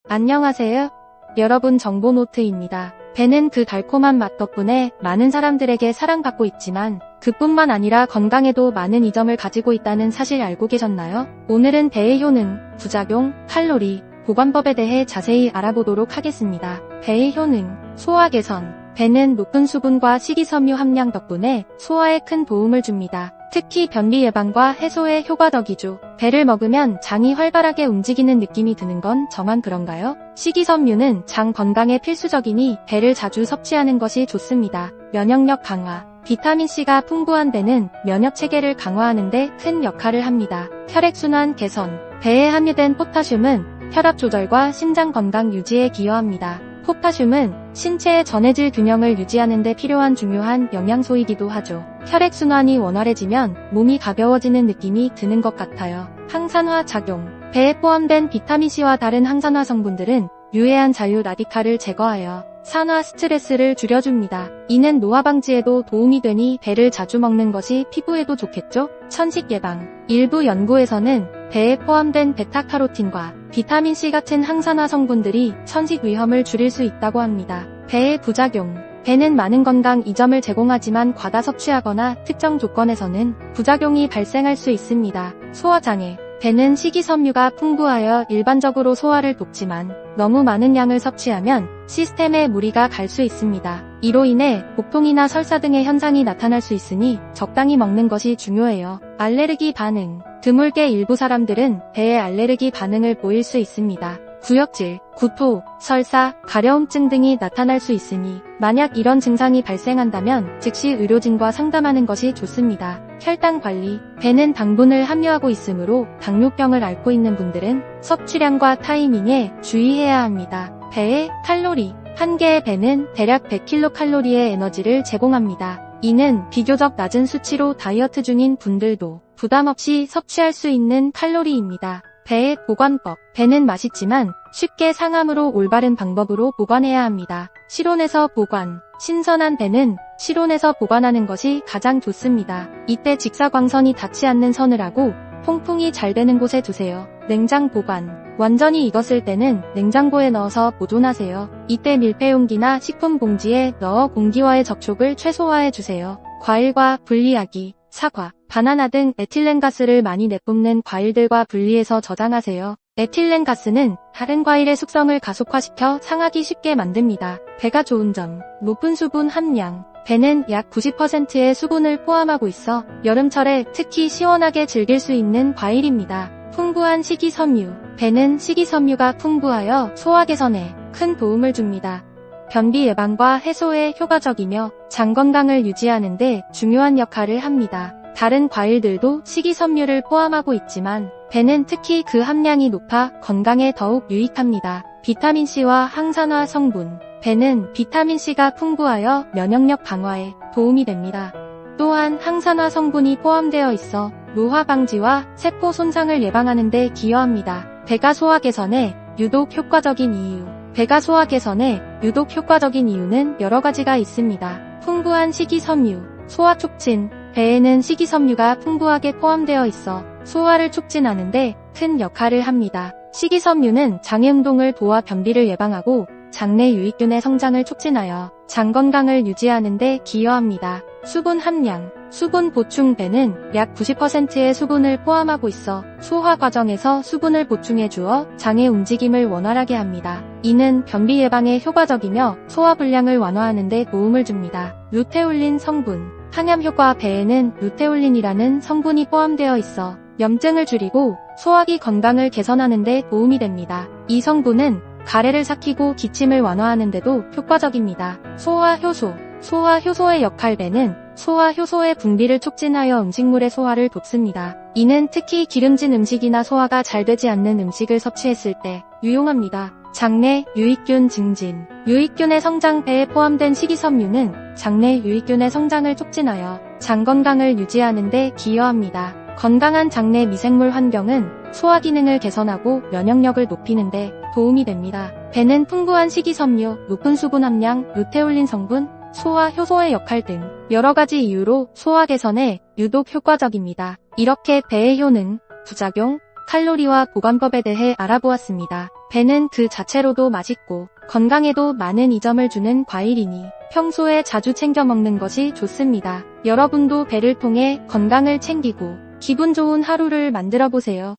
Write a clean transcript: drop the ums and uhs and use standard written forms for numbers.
안녕하세요. 여러분 정보노트입니다. 배는 그 달콤한 맛 덕분에 많은 사람들에게 사랑받고 있지만 그뿐만 아니라 건강에도 많은 이점을 가지고 있다는 사실 알고 계셨나요? 오늘은 배의 효능, 부작용, 칼로리, 보관법에 대해 자세히 알아보도록 하겠습니다. 배의 효능, 소화 개선. 배는 높은 수분과 식이섬유 함량 덕분에 소화에 큰 도움을 줍니다. 특히 변비 예방과 해소에 효과적이죠. 배를 먹으면 장이 활발하게 움직이는 느낌이 드는 건 저만 그런가요? 식이섬유는 장 건강에 필수적이니 배를 자주 섭취하는 것이 좋습니다. 면역력 강화. 비타민C가 풍부한 배는 면역체계를 강화하는 데 큰 역할을 합니다. 혈액순환 개선. 배에 함유된 포타슘은 혈압 조절과 심장 건강 유지에 기여합니다. 포타슘은 신체의 전해질 균형을 유지하는 데 필요한 중요한 영양소이기도 하죠. 혈액순환이 원활해지면 몸이 가벼워지는 느낌이 드는 것 같아요. 항산화 작용. 배에 포함된 비타민C와 다른 항산화 성분들은 유해한 자유 라디칼을 제거하여 산화 스트레스를 줄여줍니다. 이는 노화 방지에도 도움이 되니 배를 자주 먹는 것이 피부에도 좋겠죠? 천식 예방. 일부 연구에서는 배에 포함된 베타카로틴과 비타민C 같은 항산화 성분들이 천식 위험을 줄일 수 있다고 합니다. 배의 부작용. 배는 많은 건강 이점을 제공하지만 과다 섭취하거나 특정 조건에서는 부작용이 발생할 수 있습니다. 소화장애. 배는 식이섬유가 풍부하여 일반적으로 소화를 돕지만 너무 많은 양을 섭취하면 시스템에 무리가 갈 수 있습니다. 이로 인해 복통이나 설사 등의 현상이 나타날 수 있으니 적당히 먹는 것이 중요해요. 알레르기 반응. 드물게 일부 사람들은 배에 알레르기 반응을 보일 수 있습니다. 구역질, 구토, 설사, 가려움증 등이 나타날 수 있으니 만약 이런 증상이 발생한다면 즉시 의료진과 상담하는 것이 좋습니다. 혈당 관리. 배는 당분을 함유하고 있으므로 당뇨병을 앓고 있는 분들은 섭취량과 타이밍에 주의해야 합니다. 배의 칼로리. 한 개의 배는 대략 100kcal의 에너지를 제공합니다. 이는 비교적 낮은 수치로 다이어트 중인 분들도 부담 없이 섭취할 수 있는 칼로리입니다. 배의 보관법. 배는 맛있지만 쉽게 상함으로 올바른 방법으로 보관해야 합니다. 실온에서 보관. 신선한 배는 실온에서 보관하는 것이 가장 좋습니다. 이때 직사광선이 닿지 않는 서늘하고 통풍이 잘 되는 곳에 두세요. 냉장 보관. 완전히 익었을 때는 냉장고에 넣어서 보존하세요. 이때 밀폐용기나 식품 봉지에 넣어 공기와의 접촉을 최소화해 주세요. 과일과 분리하기. 사과, 바나나 등 에틸렌가스를 많이 내뿜는 과일들과 분리해서 저장하세요. 에틸렌가스는 다른 과일의 숙성을 가속화시켜 상하기 쉽게 만듭니다. 배가 좋은 점. 높은 수분 함량. 배는 약 90%의 수분을 포함하고 있어 여름철에 특히 시원하게 즐길 수 있는 과일입니다. 풍부한 식이섬유. 배는 식이섬유가 풍부하여 소화 개선에 큰 도움을 줍니다. 변비 예방과 해소에 효과적이며 장 건강을 유지하는 데 중요한 역할을 합니다. 다른 과일들도 식이섬유를 포함하고 있지만 배는 특히 그 함량이 높아 건강에 더욱 유익합니다. 비타민C와 항산화 성분. 배는 비타민C가 풍부하여 면역력 강화에 도움이 됩니다. 또한 항산화 성분이 포함되어 있어 노화 방지와 세포 손상을 예방하는 데 기여합니다. 배가 소화 개선에 유독 효과적인 이유. 배가 소화 개선에 유독 효과적인 이유는 여러 가지가 있습니다. 풍부한 식이섬유, 소화 촉진. 배에는 식이섬유가 풍부하게 포함되어 있어 소화를 촉진하는 데 큰 역할을 합니다. 식이섬유는 장의 운동을 도와 변비를 예방하고 장내 유익균의 성장을 촉진하여 장 건강을 유지하는 데 기여합니다. 수분 함량. 수분 보충. 배는 약 90%의 수분을 포함하고 있어 소화 과정에서 수분을 보충해 주어 장의 움직임을 원활하게 합니다. 이는 변비 예방에 효과적이며 소화 불량을 완화하는 데 도움을 줍니다. 루테올린 성분. 항염 효과. 배에는 루테올린이라는 성분이 포함되어 있어 염증을 줄이고 소화기 건강을 개선하는 데 도움이 됩니다. 이 성분은 가래를 삭히고 기침을 완화하는 데도 효과적입니다. 소화 효소. 소화 효소의 역할. 배는 소화 효소의 분비를 촉진하여 음식물의 소화를 돕습니다. 이는 특히 기름진 음식이나 소화가 잘 되지 않는 음식을 섭취했을 때 유용합니다. 장내 유익균 증진. 유익균의 성장. 배에 포함된 식이섬유는 장내 유익균의 성장을 촉진하여 장 건강을 유지하는 데 기여합니다. 건강한 장내 미생물 환경은 소화 기능을 개선하고 면역력을 높이는 데 도움이 됩니다. 배는 풍부한 식이섬유, 높은 수분 함량, 루테올린 성분, 소화 효소의 역할 등 여러 가지 이유로 소화 개선에 유독 효과적입니다. 이렇게 배의 효능, 부작용, 칼로리와 보관법에 대해 알아보았습니다. 배는 그 자체로도 맛있고 건강에도 많은 이점을 주는 과일이니 평소에 자주 챙겨 먹는 것이 좋습니다. 여러분도 배를 통해 건강을 챙기고 기분 좋은 하루를 만들어 보세요.